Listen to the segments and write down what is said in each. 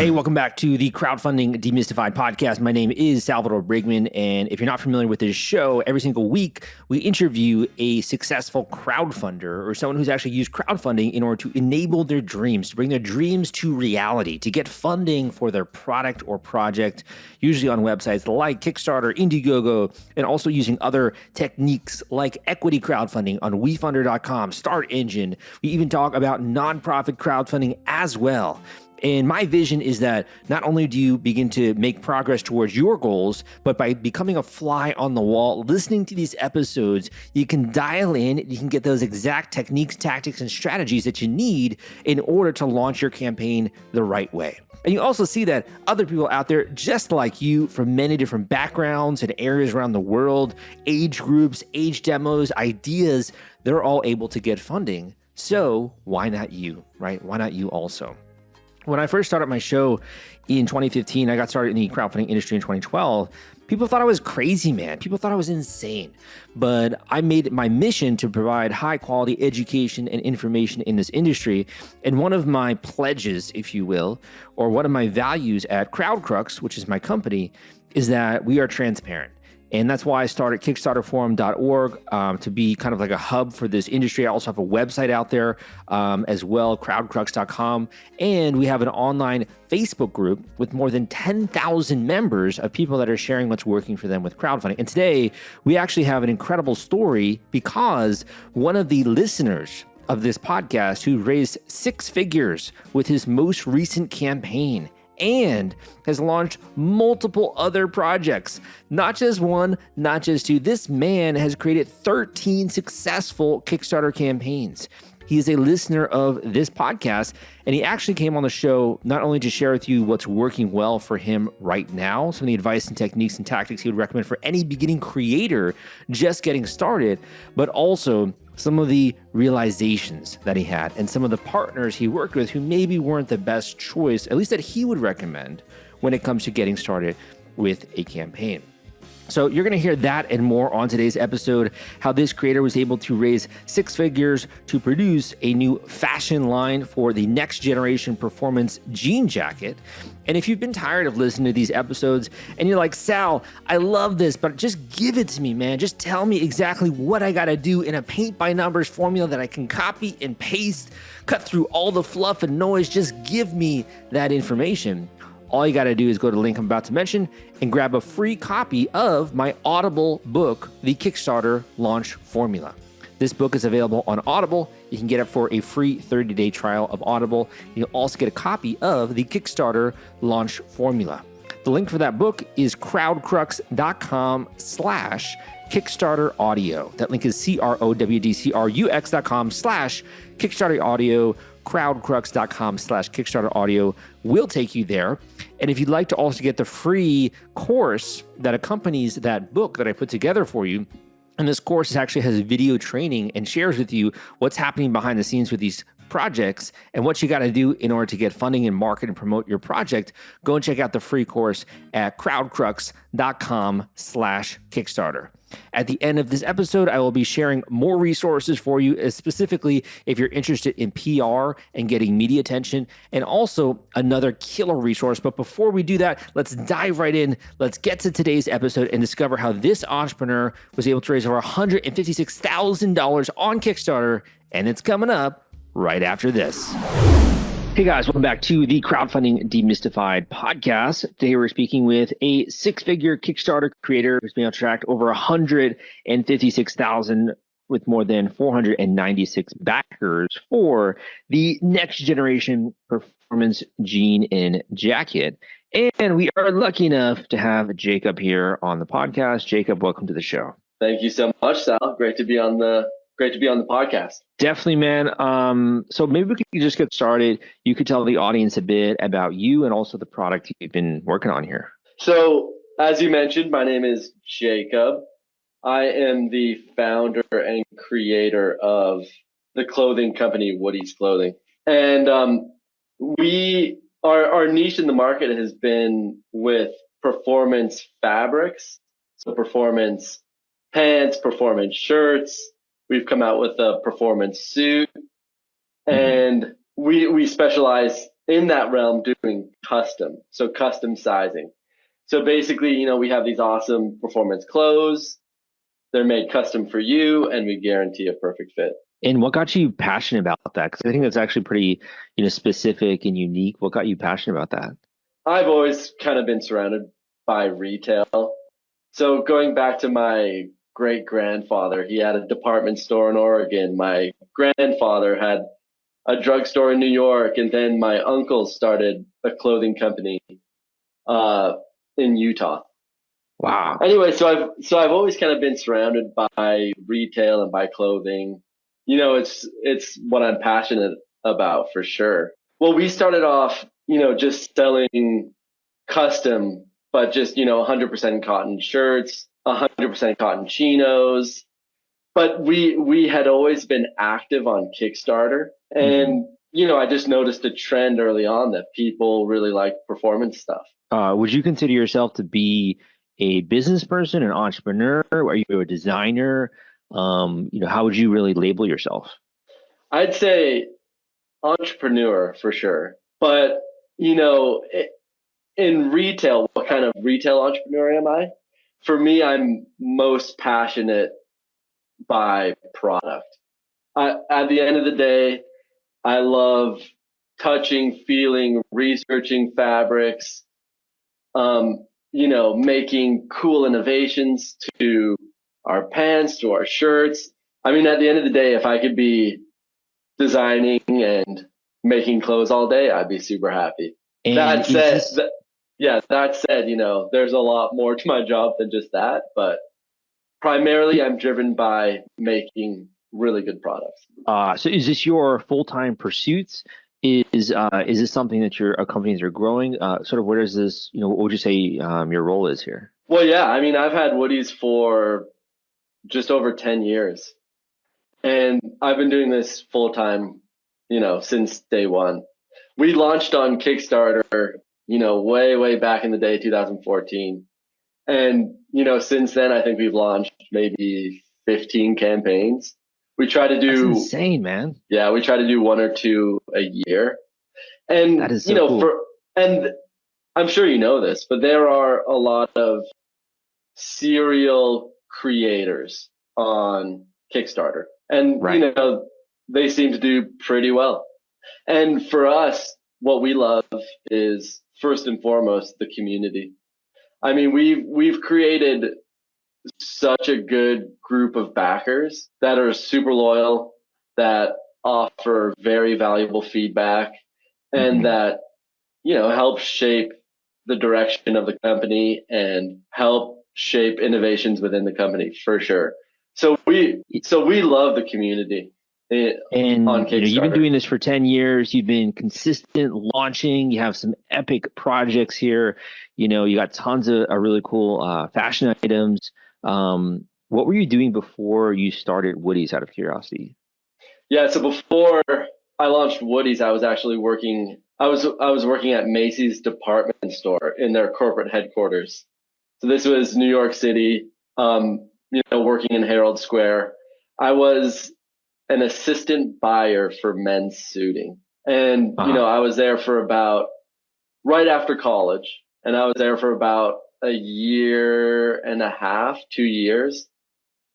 Hey, welcome back to the Crowdfunding Demystified podcast. My name is Salvador Briggman, and if you're not familiar with this show, every single week we interview a successful crowdfunder or someone who's actually used crowdfunding in order to enable their dreams, to bring their dreams to reality, to get funding for their product or project, usually on websites like Kickstarter, Indiegogo, and also using other techniques like equity crowdfunding on WeFunder.com, Start Engine. We even talk about nonprofit crowdfunding as well. And my vision is that not only do you begin to make progress towards your goals, but by becoming a fly on the wall, listening to these episodes, you can dial in, you can get those exact techniques, tactics, and strategies that you need in order to launch your campaign the right way. And you also see that other people out there just like you from many different backgrounds and areas around the world, age groups, age demos, ideas, they're all able to get funding. So why not you, right? Why not you also? When I first started my show in 2015, I got started in the crowdfunding industry in 2012. People thought I was crazy, man. People thought I was insane. But I made it my mission to provide high quality education and information in this industry. And one of my pledges, if you will, or one of my values at CrowdCrux, which is my company, is that we are transparent. And that's why I started kickstarterforum.org to be kind of like a hub for this industry. I also have a website out there as well, crowdcrux.com. And we have an online Facebook group with more than 10,000 members of people that are sharing what's working for them with crowdfunding. And today, we actually have an incredible story because one of the listeners of this podcast who raised 6 figures with his most recent campaign and has launched multiple other projects. Not just one, not just two. This man has created 13 successful Kickstarter campaigns. He is a listener of this podcast, and he actually came on the show not only to share with you what's working well for him right now, some of the advice and techniques and tactics he would recommend for any beginning creator just getting started, but also some of the realizations that he had and some of the partners he worked with who maybe weren't the best choice, at least that he would recommend when it comes to getting started with a campaign. So you're going to hear that and more on today's episode, how this creator was able to raise 6 figures to produce a new fashion line for the next generation performance jean jacket. And if you've been tired of listening to these episodes and you're like, Sal, I love this, but just give it to me, man. Just tell me exactly what I got to do in a paint by numbers formula that I can copy and paste, cut through all the fluff and noise. Just give me that information. All you got to do is go to the link I'm about to mention and grab a free copy of my Audible book, The Kickstarter Launch Formula. This book is available on Audible. You can get it for a free 30-day trial of Audible. You'll also get a copy of The Kickstarter Launch Formula. The link for that book is crowdcrux.com/Kickstarter audio. That link is crowdcrux.com/Kickstarter audio. crowdcrux.com/Kickstarter audio will take you there. And if you'd like to also get the free course that accompanies that book that I put together for you, and this course actually has video training and shares with you what's happening behind the scenes with these projects and what you got to do in order to get funding and market and promote your project, go and check out the free course at crowdcrux.com/Kickstarter. At the end of this episode, I will be sharing more resources for you, specifically if you're interested in PR and getting media attention, and also another killer resource. But before we do that, let's dive right in. Let's get to today's episode and discover how this entrepreneur was able to raise over $156,000 on Kickstarter, and it's coming up right after this. Hey guys, welcome back to the Crowdfunding Demystified podcast. Today we're speaking with a 6-figure Kickstarter creator who's been on track over $156,000 with more than 496 backers for the next generation performance jean and jacket. And we are lucky enough to have Jacob here on the podcast. Jacob, welcome to the show. Thank you so much, Sal. Great to be on the podcast. Definitely, man. So maybe we could just get started. You could tell the audience a bit about you and also the product you've been working on here. So, as you mentioned, my name is Jacob. I am the founder and creator of the clothing company Woodies Clothing. And our niche in the market has been with performance fabrics. So performance pants, performance shirts. We've come out with a performance suit, and we specialize in that realm doing custom sizing. So basically, we have these awesome performance clothes. They're made custom for you, and we guarantee a perfect fit. And what got you passionate about that? Because I think that's actually pretty, specific and unique. What got you passionate about that? I've always kind of been surrounded by retail. So going back to my great grandfather, he had a department store in Oregon. My grandfather had a drugstore in New York, and then my uncle started a clothing company in Utah. Wow. Anyway, so I've always kind of been surrounded by retail and by clothing. It's what I'm passionate about for sure. Well, we started off, just selling custom, but just 100% cotton shirts, 100% cotton chinos. But we had always been active on Kickstarter, and I just noticed a trend early on that people really like performance stuff. Would you consider yourself to be a business person, an entrepreneur? Are you a designer? How would you really label yourself? I'd say entrepreneur for sure. But, in retail, what kind of retail entrepreneur am I? For me, I'm most passionate by product. At the end of the day, I love touching, feeling, researching fabrics, making cool innovations to our pants, to our shirts. I mean, at the end of the day, if I could be designing and making clothes all day, I'd be super happy. And that said, there's a lot more to my job than just that, but primarily I'm driven by making really good products. So is this your full-time pursuits? Is this something that your companies are growing? Sort of where does this, what would you say your role is here? Well, yeah, I mean, I've had Woodies for just over 10 years. And I've been doing this full time, since day one. We launched on Kickstarter, way back in the day, 2014. And, since then, I think we've launched maybe 15 campaigns. We try to do. That's insane, man. Yeah, we try to do 1 or 2 a year. And, that is so cool. And I'm sure you know this, but there are a lot of serial creators on Kickstarter. And, right. They seem to do pretty well. And for us, what we love is first and foremost the community. I mean, we've created such a good group of backers that are super loyal, that offer very valuable feedback, and that, help shape the direction of the company and help shape innovations within the company for sure. So we love the community. And on Kickstarter. You've been doing this for 10 years. You've been consistent launching. You have some epic projects here. You got tons of really cool fashion items. What were you doing before you started Woodies, out of curiosity? Yeah, so before I launched Woodies, I was actually working. I was working at Macy's department store in their corporate headquarters. So this was New York City. Working in Herald Square. I was an assistant buyer for men's suiting. And, I was there for about right after college. And I was there for about a year and a half, 2 years.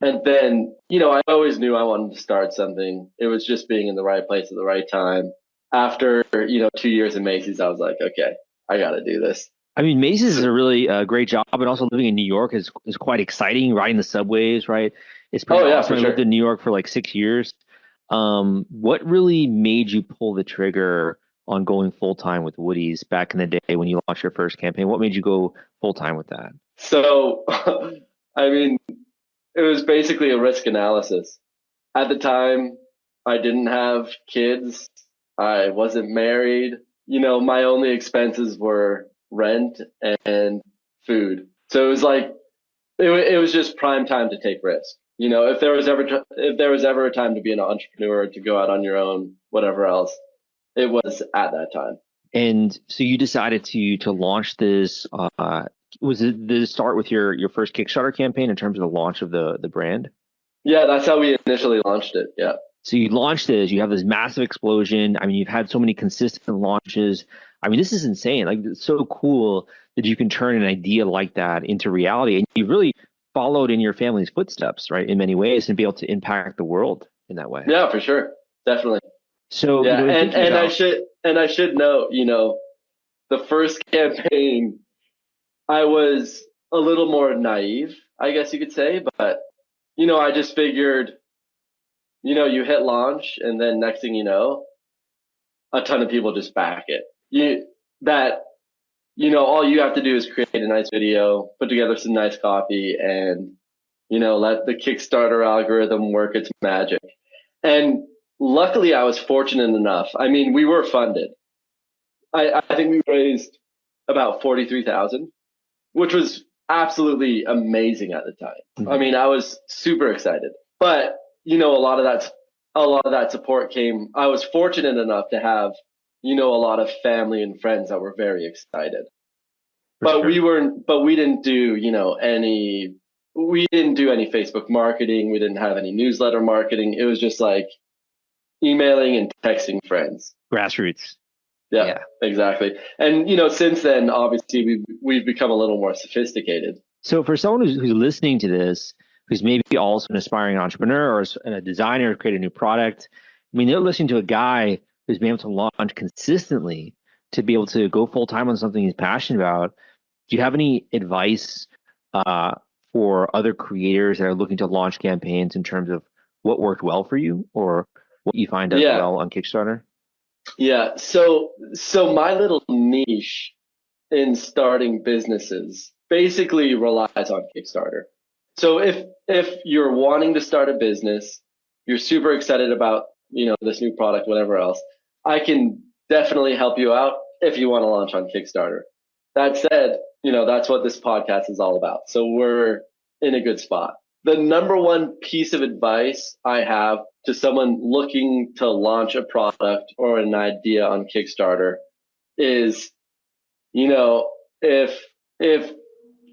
And then, I always knew I wanted to start something. It was just being in the right place at the right time. After, 2 years in Macy's, I was like, okay, I got to do this. I mean, Macy's is a really great job, and also living in New York is quite exciting. Riding the subways, right? It's pretty awesome. I lived in New York for like 6 years. What really made you pull the trigger on going full time with Woodies back in the day when you launched your first campaign? What made you go full time with that? So, I mean, it was basically a risk analysis. At the time, I didn't have kids. I wasn't married. My only expenses were rent and food. So it was like, it was just prime time to take risk. If there was ever a time to be an entrepreneur, to go out on your own, whatever else, it was at that time. And so you decided to launch this. Did it start with your first Kickstarter campaign in terms of the launch of the brand? Yeah, that's how we initially launched it. Yeah. So you launch this, you have this massive explosion. I mean, you've had so many consistent launches. I mean, this is insane. Like, it's so cool that you can turn an idea like that into reality. And you really followed in your family's footsteps, right, in many ways, and be able to impact the world in that way. Yeah, for sure. Definitely. So, Yeah. And about, I should note, the first campaign, I was a little more naive, I guess you could say, but, I just figured, you hit launch and then next thing you know, a ton of people just back it. All you have to do is create a nice video, put together some nice copy, and, let the Kickstarter algorithm work its magic. And luckily I was fortunate enough. I mean, we were funded. I think we raised about 43,000, which was absolutely amazing at the time. Mm-hmm. I mean, I was super excited, but a lot of that support came. I was fortunate enough to have, a lot of family and friends that were very excited. But we didn't do, we didn't do any Facebook marketing. We didn't have any newsletter marketing. It was just like emailing and texting friends. Grassroots. Yeah, exactly. And, since then, obviously, we've become a little more sophisticated. So for someone who's listening to this, who's maybe also an aspiring entrepreneur or a designer, create a new product, I mean, they're listening to a guy who's been able to launch consistently to be able to go full time on something he's passionate about. Do you have any advice for other creators that are looking to launch campaigns in terms of what worked well for you or what you find does well on Kickstarter? Yeah. So my little niche in starting businesses basically relies on Kickstarter. So if you're wanting to start a business, you're super excited about, this new product, whatever else, I can definitely help you out if you want to launch on Kickstarter. That said, that's what this podcast is all about. So we're in a good spot. The number one piece of advice I have to someone looking to launch a product or an idea on Kickstarter is,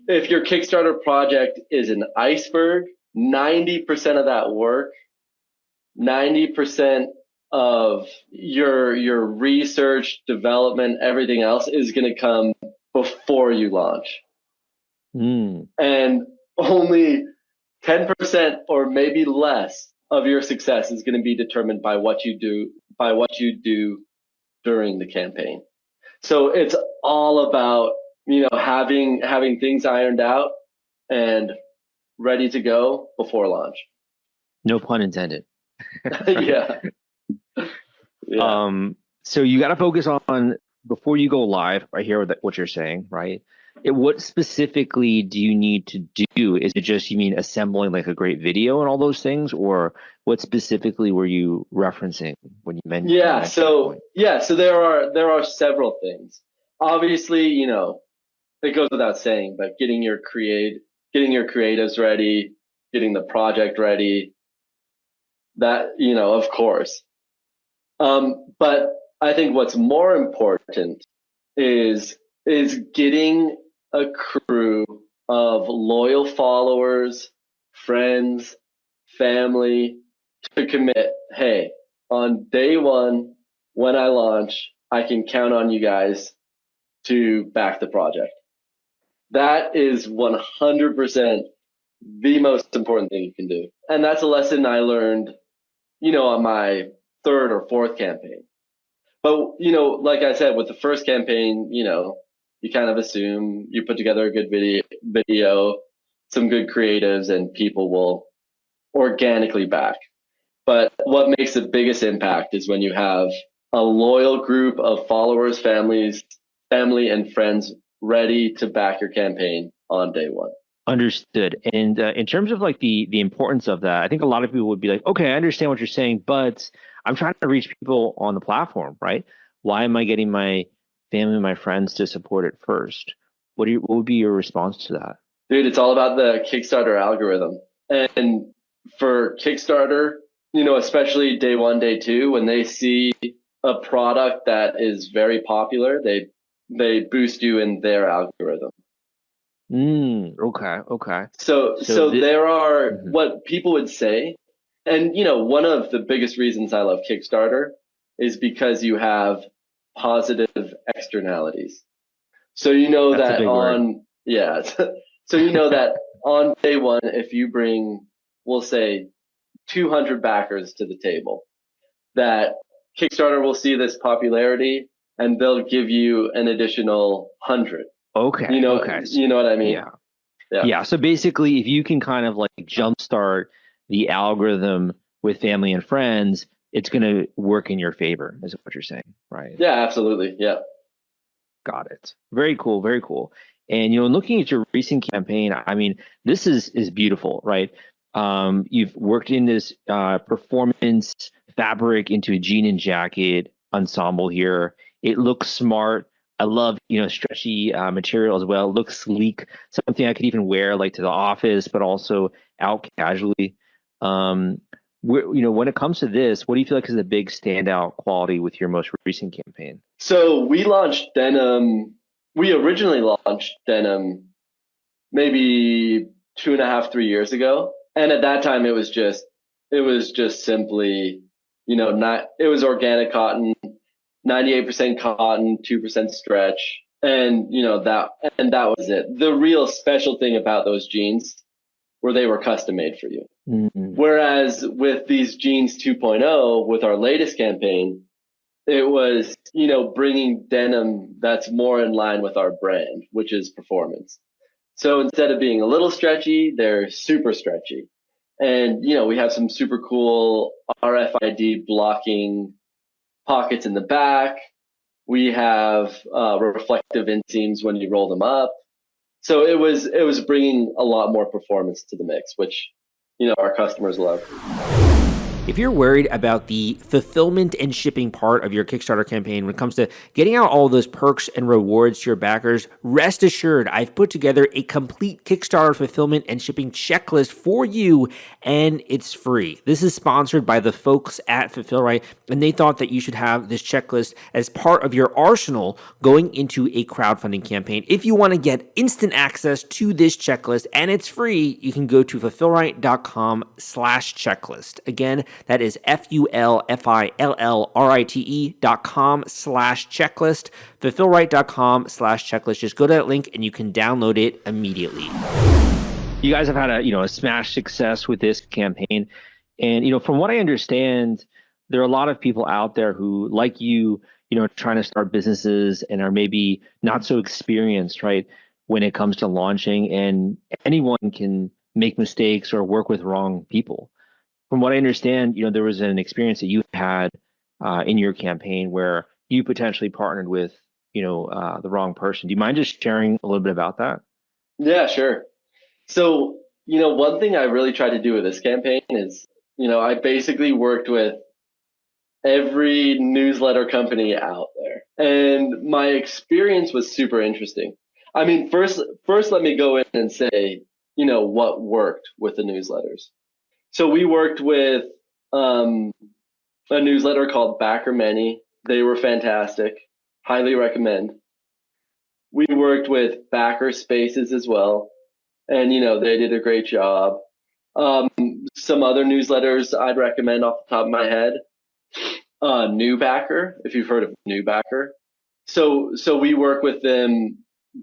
if your Kickstarter project is an iceberg, 90% of that work, 90% of your research, development, everything else is going to come before you launch. And only 10% or maybe less of your success is going to be determined by what you do during the campaign. So it's all about, having things ironed out and ready to go before launch. No pun intended. Yeah. So you got to focus on before you go live. I hear what you're saying, right? What specifically do you need to do? Is it just, you mean assembling like a great video and all those things, or what specifically were you referencing when you mentioned? So there are several things. Obviously, it goes without saying, but getting your creatives ready, getting the project ready, that, of course. But I think what's more important is getting a crew of loyal followers, friends, family to commit. Hey, on day one, when I launch, I can count on you guys to back the project. That is 100% the most important thing you can do. And that's a lesson I learned, on my third or fourth campaign. But, like I said, with the first campaign, you kind of assume you put together a good video, some good creatives, and people will organically back. But what makes the biggest impact is when you have a loyal group of followers, family, and friends ready to back your campaign on day one. Understood. And in terms of like the importance of that, I think a lot of people would be like, okay, I understand what you're saying, but I'm trying to reach people on the platform, right? Why am I getting my family and my friends to support it first? What would be your response to that? Dude, it's all about the Kickstarter algorithm. And for Kickstarter, especially day one, day two, when they see a product that is very popular, they boost you in their algorithm. Okay. So there are what people would say And, you know, one of the biggest reasons I love Kickstarter is because you have positive externalities. So you know That's a that big word. on, yeah. So you know that on day one, if you bring, we'll say, 200 backers to the table, that Kickstarter will see this popularity and they'll give you an additional 100. Okay. Okay. You know what I mean? Yeah. Yeah. Yeah. So basically, if you can kind of like jumpstart the algorithm with family and friends, it's going to work in your favor, is what you're saying, right? Yeah, absolutely. Yeah. Got it. Very cool. Very cool. And looking at your recent campaign, I mean, this is beautiful, right? You've worked in this performance fabric into a jean and jacket ensemble here. It looks smart. I love stretchy material as well. It looks sleek. Something I could even wear like to the office, but also out casually. When it comes to this, what do you feel like is the big standout quality with your most recent campaign? So we launched denim. We originally launched denim maybe 2.5, 3 years ago. And at that time, it was just simply, it was organic cotton, 98% cotton, 2% stretch. And, that was it. The real special thing about those jeans were they were custom made for you. Mm-hmm. Whereas with these jeans 2.0, with our latest campaign, it was, bringing denim that's more in line with our brand, which is performance. So instead of being a little stretchy, they're super stretchy. And, we have some super cool RFID blocking pockets in the back. We have reflective inseams when you roll them up. So it was bringing a lot more performance to the mix, which, our customers love. If you're worried about the fulfillment and shipping part of your Kickstarter campaign when it comes to getting out all those perks and rewards to your backers, rest assured I've put together a complete Kickstarter fulfillment and shipping checklist for you, and it's free. This is sponsored by the folks at Fulfillrite, and they thought that you should have this checklist as part of your arsenal going into a crowdfunding campaign. If you want to get instant access to this checklist and it's free, you can go to fulfillrite.com/checklist. Again, that is fulfillrite.com/checklist, fulfillrite.com/checklist. Just go to that link and you can download it immediately. You guys have had a smash success with this campaign. And, from what I understand, there are a lot of people out there who, like you, trying to start businesses and are maybe not so experienced, right, when it comes to launching. And anyone can make mistakes or work with wrong people. From what I understand, there was an experience that you had in your campaign where you potentially partnered with, the wrong person. Do you mind just sharing a little bit about that? Yeah, sure. So, one thing I really tried to do with this campaign is, I basically worked with every newsletter company out there. And my experience was super interesting. I mean, first let me go in and say, what worked with the newsletters. So we worked with a newsletter called Backer Many. They were fantastic. Highly recommend. We worked with Backer Spaces as well. And, they did a great job. Some other newsletters I'd recommend off the top of my head. New Backer, if you've heard of New Backer. So we work with them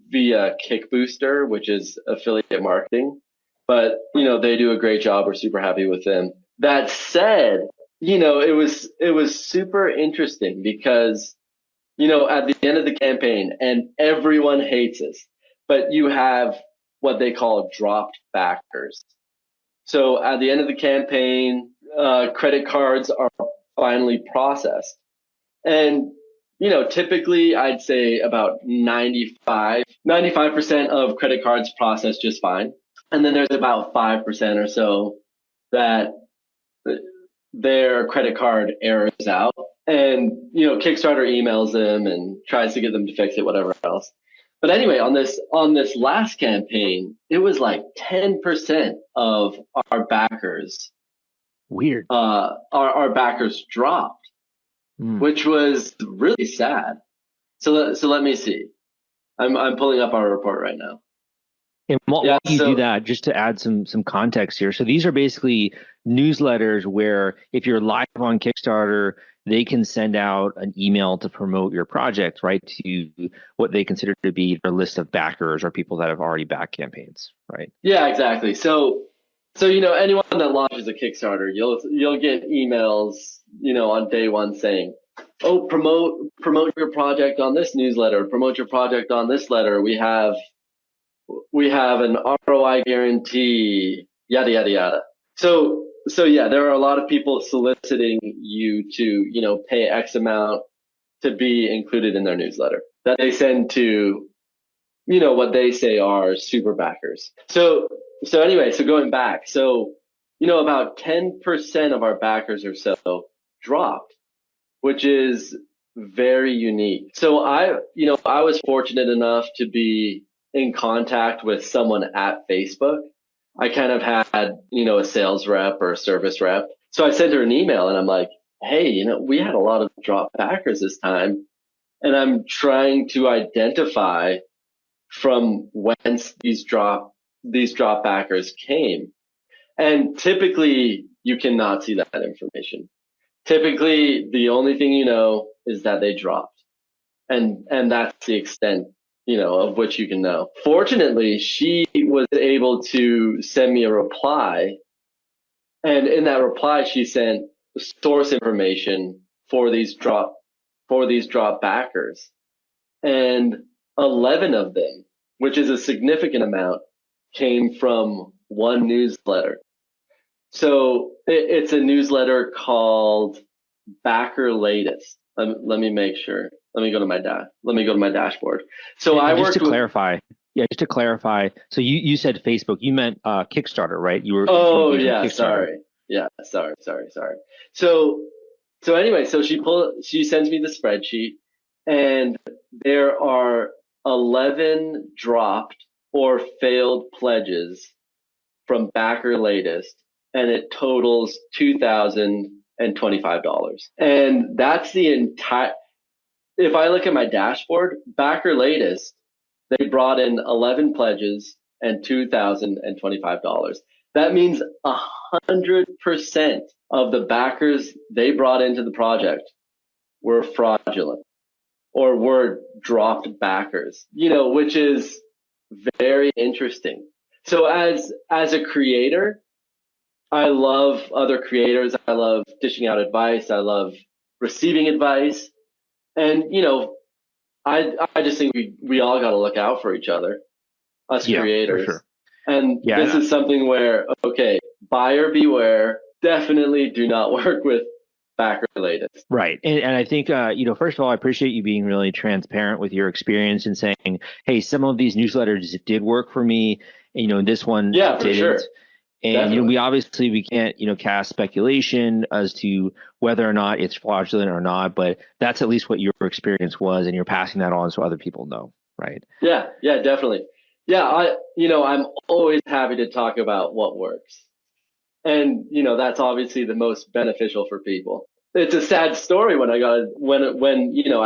via Kickbooster, which is affiliate marketing. But, they do a great job. We're super happy with them. That said, it was super interesting because, at the end of the campaign, and everyone hates this, but you have what they call dropped backers. So at the end of the campaign, credit cards are finally processed. And, typically I'd say about 95% of credit cards process just fine. And then there's about 5% or so that their credit card errors out. And, Kickstarter emails them and tries to get them to fix it, whatever else. But anyway, on this last campaign, it was like 10% of our backers. Weird. Our backers dropped, which was really sad. So let me see. I'm pulling up our report right now. And while Yeah. you do that, just to add some context here. So these are basically newsletters where if you're live on Kickstarter, they can send out an email to promote your project, right? To what they consider to be their list of backers or people that have already backed campaigns, right? Yeah, exactly. So anyone that launches a Kickstarter, you'll get emails, on day one saying, "Oh, promote your project on this newsletter, promote your project on this letter. We have an ROI guarantee, yada yada yada." So yeah, there are a lot of people soliciting you to, pay X amount to be included in their newsletter that they send to, what they say are super backers. So anyway, so going back, about 10% of our backers or so dropped, which is very unique. So I was fortunate enough to be in contact with someone at Facebook. I kind of had, a sales rep or a service rep. So I sent her an email and I'm like, "Hey, we had a lot of drop backers this time. And I'm trying to identify from whence these drop backers came." And typically you cannot see that information. Typically the only thing you know is that they dropped. And that's the extent, of which you can know. Fortunately, she was able to send me a reply. And in that reply, she sent source information for these drop backers. And 11 of them, which is a significant amount, came from one newsletter. So it's a newsletter called Backer Latest. Let me make sure. Let me go to my dashboard. So And I just worked to clarify. Yeah, just to clarify. So you said Facebook. You meant Kickstarter, right? You were. Oh using yeah, Kickstarter. sorry. Yeah, sorry. So anyway, so she sends me the spreadsheet, and there are 11 dropped or failed pledges from Backer Latest, and it totals $2,025. And that's the entire. If I look at my dashboard, Backer Latest, they brought in 11 pledges and $2,025. That means 100% of the backers they brought into the project were fraudulent or were dropped backers, which is very interesting. So as a creator, I love other creators. I love dishing out advice. I love receiving advice. And, I just think we all got to look out for each other, us creators. For sure. And this is something where, okay, buyer beware. Definitely do not work with Backer Latest. Right. And I think, first of all, I appreciate you being really transparent with your experience and saying, hey, some of these newsletters did work for me. And, this one didn't. For sure. And we can't cast speculation as to whether or not it's fraudulent or not, but that's at least what your experience was, and you're passing that on so other people know, right? Yeah, definitely. Yeah, I'm always happy to talk about what works, and that's obviously the most beneficial for people. It's a sad story when I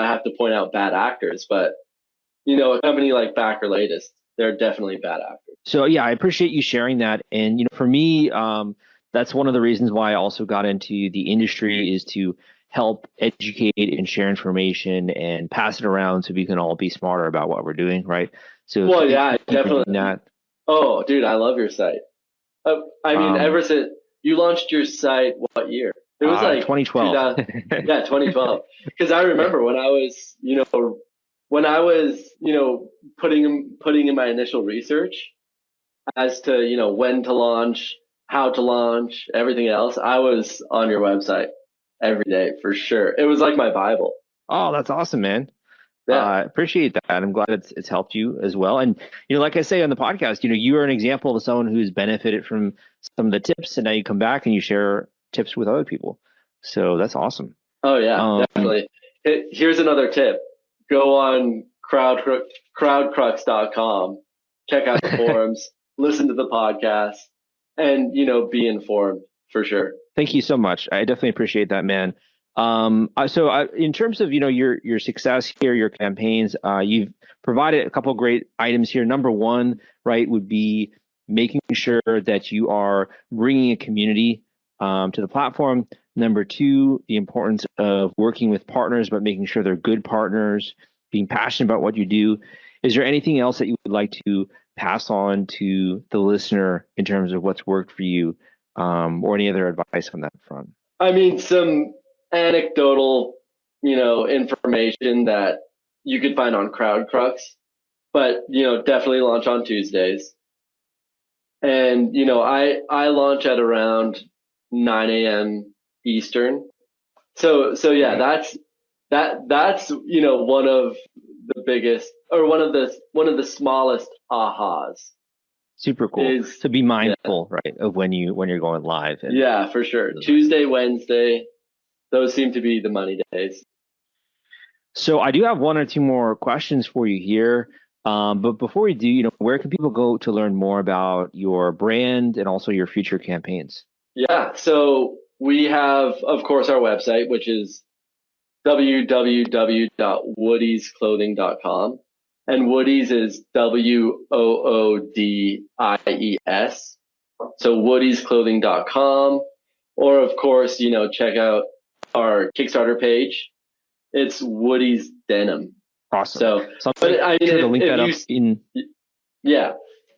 have to point out bad actors, but a company like Backer Latest, they're definitely bad actors. So yeah, I appreciate you sharing that. And for me, that's one of the reasons why I also got into the industry, is to help educate and share information and pass it around so we can all be smarter about what we're doing, right? So definitely. That. Oh, dude, I love your site. I mean, ever since you launched your site, what year? It was like 2012. 2012. Because I remember when I was, putting in my initial research as to, when to launch, how to launch, everything else, I was on your website every day for sure. It was like my Bible. Oh, that's awesome, man. Yeah. Appreciate that. I'm glad it's helped you as well. And, like I say on the podcast, you are an example of someone who's benefited from some of the tips, and now you come back and you share tips with other people. So that's awesome. Oh yeah, definitely. Here's another tip. Go on crowdcrux.com, check out the forums, listen to the podcast, and, be informed for sure. Thank you so much. I definitely appreciate that, man. In terms of, your success here, your campaigns, you've provided a couple of great items here. Number one, right, would be making sure that you are bringing a community to the platform. Number two, the importance of working with partners, but making sure they're good partners, being passionate about what you do. Is there anything else that you would like to pass on to the listener in terms of what's worked for you, or any other advice on that front? I mean, some anecdotal, information that you could find on CrowdCrux, but, definitely launch on Tuesdays. And, I launch at around 9 a.m. Eastern. So yeah, that's one of the biggest, or one of the smallest ahas. Super cool. To be mindful, right, of when you're going live. Yeah, for sure. Tuesday, Wednesday, those seem to be the money days. So I do have one or two more questions for you here. But before we do, where can people go to learn more about your brand and also your future campaigns? Yeah, so we have, of course, our website, which is www.woodiesclothing.com. And Woodies is WOODIES. So woodiesclothing.com. Or, of course, check out our Kickstarter page. It's Woodies Denim. Awesome. So but I mean, to link that up yeah.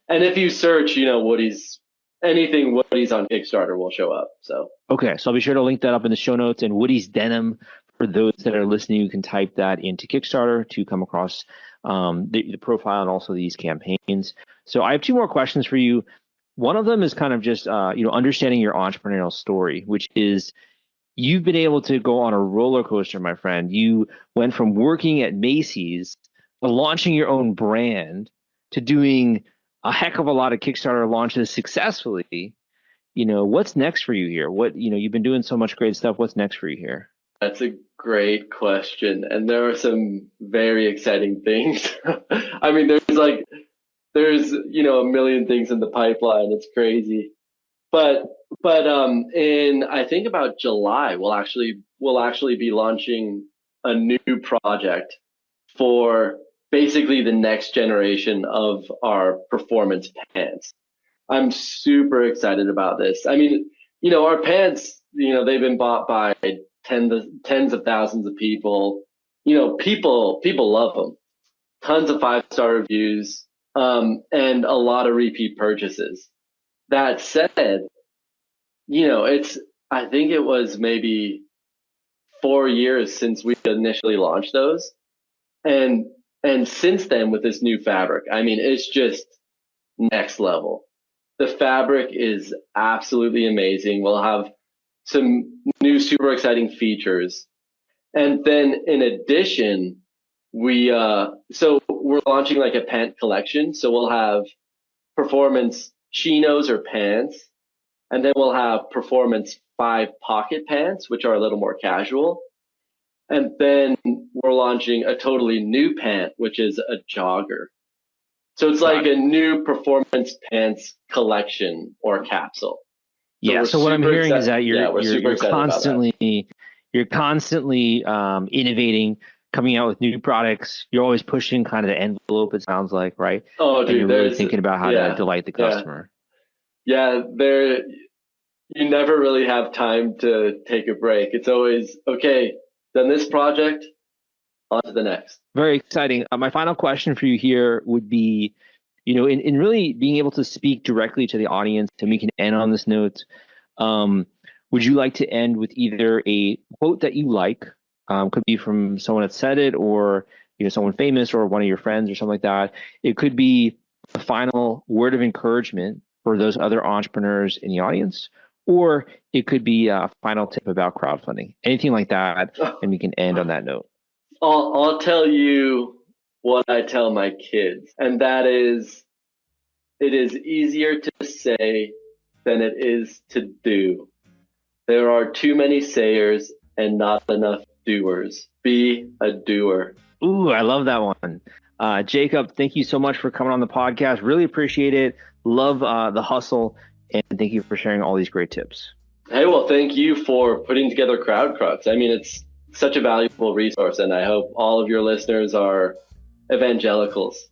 And if you search, Woodies, anything Woodies on Kickstarter will show up. So okay, so I'll be sure to link that up in the show notes. And Woodies Denim, for those that are listening, you can type that into Kickstarter to come across the profile and also these campaigns. So I have two more questions for you. One of them is kind of just understanding your entrepreneurial story, which is you've been able to go on a roller coaster, my friend. You went from working at Macy's to launching your own brand to doing a heck of a lot of Kickstarter launches successfully. What's next for you here? You've been doing so much great stuff. What's next for you here? That's a great question. And there are some very exciting things. I mean, there's a million things in the pipeline. It's crazy. But in, I think, about July, we'll actually be launching a new project for basically the next generation of our performance pants. I'm super excited about this. I mean, our pants, they've been bought by tens of thousands of people. People love them. Tons of 5-star reviews, and a lot of repeat purchases. That said, I think it was maybe 4 years since we initially launched those. And since then, with this new fabric, I mean, it's just next level. The fabric is absolutely amazing. We'll have some new super exciting features. And then in addition, so we're launching like a pant collection. So we'll have performance chinos or pants, and then we'll have performance 5 pocket pants, which are a little more casual. And then we're launching a totally new pant, which is a jogger. So it's like a new performance pants collection or capsule. Yeah. So what I'm hearing is that you're constantly innovating, coming out with new products. You're always pushing kind of the envelope, it sounds like, right? Oh, dude, and you're really thinking about how to delight the customer. Yeah, you never really have time to take a break. It's always, okay, done this project, on to the next. Very exciting. My final question for you here would be, in really being able to speak directly to the audience, and we can end on this note, would you like to end with either a quote that you like, could be from someone that said it, or someone famous or one of your friends or something like that. It could be a final word of encouragement for those other entrepreneurs in the audience, or it could be a final tip about crowdfunding, anything like that, and we can end on that note. I'll tell you what I tell my kids, and that is, it is easier to say than it is to do. There are too many sayers and not enough doers. Be a doer. Ooh, I love that one. Jacob, thank you so much for coming on the podcast. Really appreciate it. Love the hustle, and thank you for sharing all these great tips. Hey, well, thank you for putting together CrowdCrux. I mean, it's such a valuable resource, and I hope all of your listeners are evangelicals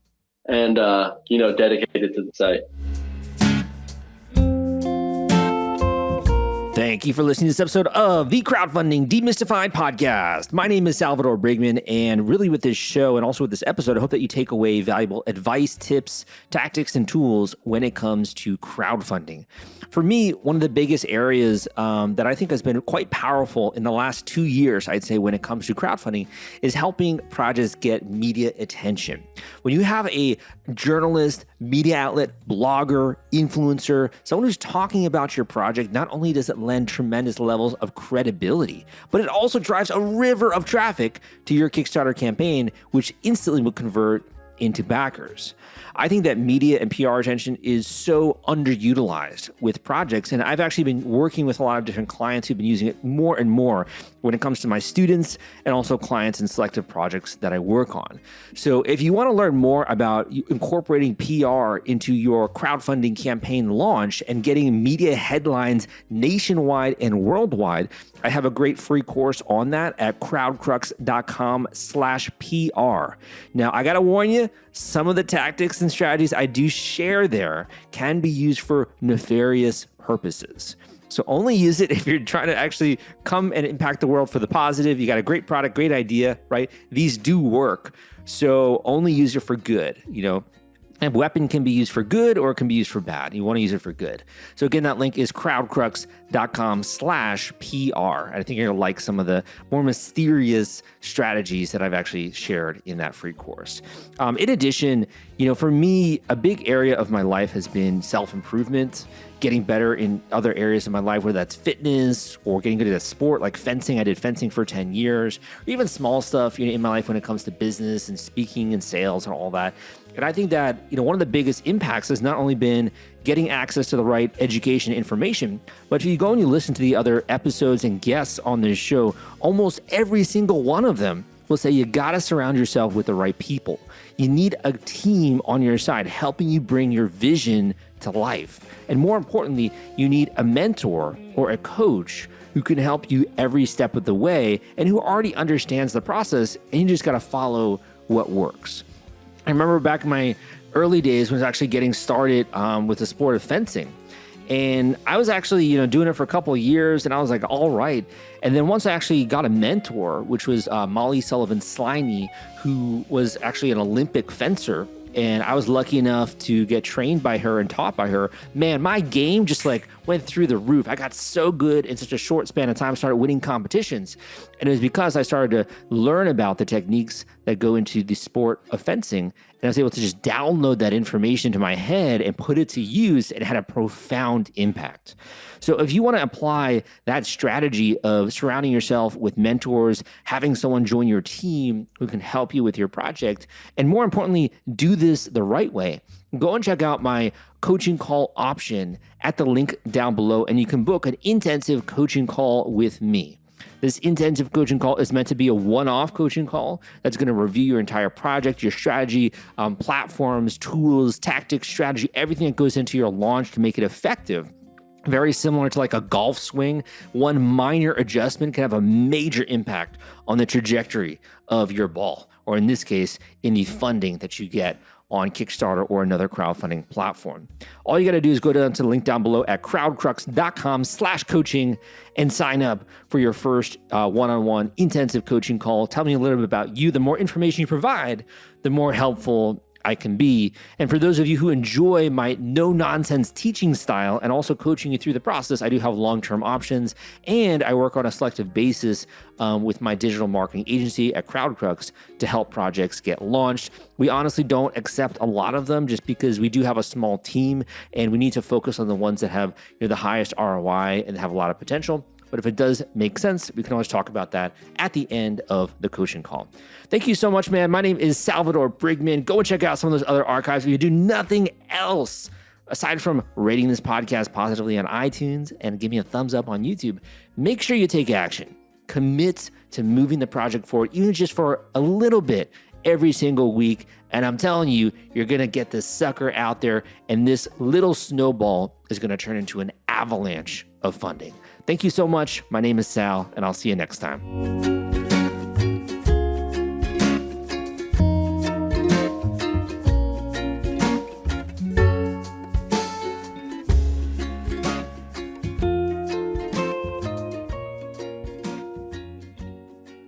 and, dedicated to the site. Thank you for listening to this episode of the Crowdfunding Demystified podcast. My name is Salvador Briggman, and really with this show and also with this episode, I hope that you take away valuable advice, tips, tactics, and tools when it comes to crowdfunding. For me, one of the biggest areas that I think has been quite powerful in the last 2 years, I'd say, when it comes to crowdfunding, is helping projects get media attention. When you have a journalist, media outlet, blogger, influencer, someone who's talking about your project, not only does it lend tremendous levels of credibility, but it also drives a river of traffic to your Kickstarter campaign, which instantly will convert into backers. I think that media and PR attention is so underutilized with projects, and I've actually been working with a lot of different clients who've been using it more and more when it comes to my students and also clients in selective projects that I work on. So if you want to learn more about incorporating PR into your crowdfunding campaign launch and getting media headlines nationwide and worldwide, I have a great free course on that at crowdcrux.com/PR. Now, I got to warn you, some of the tactics and strategies I do share there can be used for nefarious purposes. So only use it if you're trying to actually come and impact the world for the positive. You got a great product, great idea, right? These do work. So only use it for good, A weapon can be used for good or it can be used for bad. You want to use it for good. So again, that link is crowdcrux.com/PR. I think you're going to like some of the more mysterious strategies that I've actually shared in that free course. In addition, for me, a big area of my life has been self-improvement, getting better in other areas of my life, whether that's fitness or getting good at a sport like fencing. I did fencing for 10 years, or even small stuff in my life when it comes to business and speaking and sales and all that. And I think that, one of the biggest impacts has not only been getting access to the right education and information, but if you go and you listen to the other episodes and guests on this show, almost every single one of them will say you got to surround yourself with the right people. You need a team on your side helping you bring your vision to life. And more importantly, you need a mentor or a coach who can help you every step of the way and who already understands the process, and you just got to follow what works. I remember back in my early days when I was actually getting started with the sport of fencing. And I was actually, doing it for a couple of years, and I was like, all right. And then once I actually got a mentor, which was Molly Sullivan Sliney, who was actually an Olympic fencer, and I was lucky enough to get trained by her and taught by her. Man, my game just went through the roof. I got so good in such a short span of time, started winning competitions. And it was because I started to learn about the techniques that go into the sport of fencing. And I was able to just download that information to my head and put it to use, and it had a profound impact. So if you want to apply that strategy of surrounding yourself with mentors, having someone join your team who can help you with your project, and more importantly, do this the right way, go and check out my coaching call option at the link down below, and you can book an intensive coaching call with me. This intensive coaching call is meant to be a one-off coaching call that's going to review your entire project, your strategy, platforms, tools, tactics, strategy, everything that goes into your launch to make it effective. Very similar to a golf swing. One minor adjustment can have a major impact on the trajectory of your ball, or in this case, in the funding that you get on Kickstarter or another crowdfunding platform. All you got to do is go down to the link down below at crowdcrux.com/coaching and sign up for your first one-on-one intensive coaching call. Tell me a little bit about you. The more information you provide, the more helpful I can be. And for those of you who enjoy my no-nonsense teaching style and also coaching you through the process, I do have long-term options, and I work on a selective basis with my digital marketing agency at CrowdCrux to help projects get launched. We honestly don't accept a lot of them just because we do have a small team, and we need to focus on the ones that have the highest ROI and have a lot of potential. But if it does make sense, we can always talk about that at the end of the coaching call. Thank you so much, man. My name is Salvador Briggman. Go and check out some of those other archives. If you do nothing else aside from rating this podcast positively on iTunes and give me a thumbs up on YouTube, make sure you take action. Commit to moving the project forward, even just for a little bit every single week. And I'm telling you, you're going to get this sucker out there, and this little snowball is going to turn into an avalanche of funding. Thank you so much. My name is Sal, and I'll see you next time.